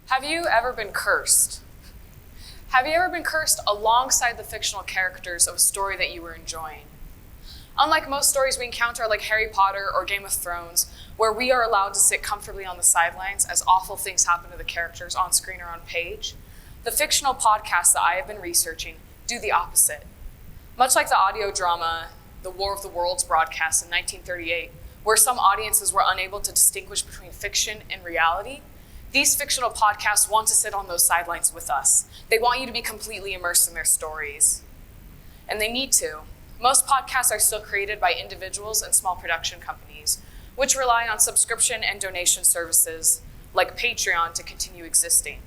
Have you ever been cursed? Have you ever been cursed alongside the fictional characters of a story that you were enjoying? Unlike most stories we encounter like Harry Potter or Game of Thrones, where we are allowed to sit comfortably on the sidelines as awful things happen to the characters on screen or on page, the fictional podcasts that I have been researching do the opposite. Much like the audio drama, The War of the Worlds broadcast in 1938, where some audiences were unable to distinguish between fiction and reality, these fictional podcasts want to sit on those sidelines with us. They want you to be completely immersed in their stories. And they need to. Most podcasts are still created by individuals and small production companies, which rely on subscription and donation services like Patreon to continue existing.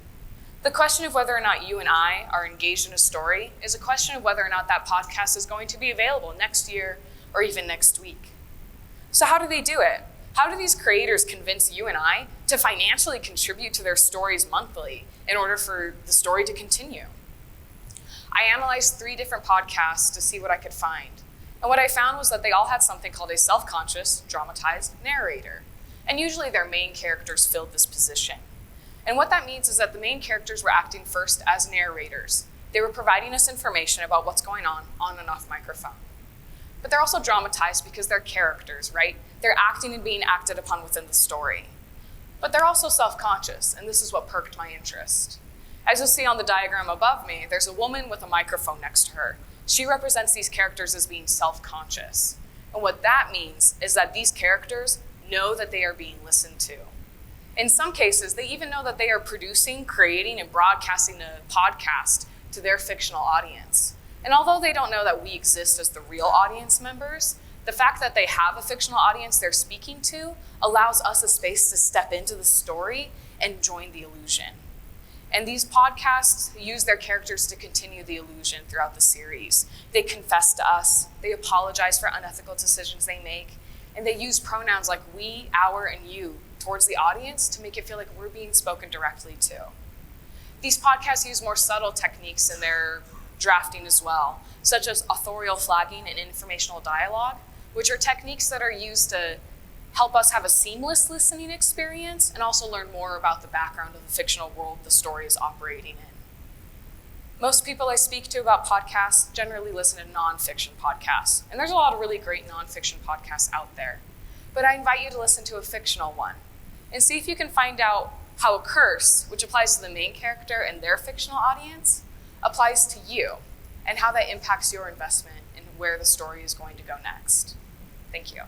The question of whether or not you and I are engaged in a story is a question of whether or not that podcast is going to be available next year or even next week. So how do they do it? How do these creators convince you and I to financially contribute to their stories monthly in order for the story to continue? I analyzed 3 different podcasts to see what I could find. And what I found was that they all had something called a self-conscious, dramatized narrator. And usually their main characters filled this position. And what that means is that the main characters were acting first as narrators. They were providing us information about what's going on and off microphone. But they're also dramatized because they're characters, right? They're acting and being acted upon within the story. But they're also self-conscious, and this is what perked my interest. As you'll see on the diagram above me, there's a woman with a microphone next to her. She represents these characters as being self-conscious. And what that means is that these characters know that they are being listened to. In some cases, they even know that they are producing, creating, and broadcasting a podcast to their fictional audience. And although they don't know that we exist as the real audience members, the fact that they have a fictional audience they're speaking to allows us a space to step into the story and join the illusion. And these podcasts use their characters to continue the illusion throughout the series. They confess to us, they apologize for unethical decisions they make, and they use pronouns like we, our, and you towards the audience to make it feel like we're being spoken directly to. These podcasts use more subtle techniques in their drafting as well, such as authorial flagging and informational dialogue, which are techniques that are used to help us have a seamless listening experience and also learn more about the background of the fictional world the story is operating in. Most people I speak to about podcasts generally listen to nonfiction podcasts, and there's a lot of really great nonfiction podcasts out there. But I invite you to listen to a fictional one and see if you can find out how a curse, which applies to the main character and their fictional audience, applies to you, and how that impacts your investment in where the story is going to go next. Thank you.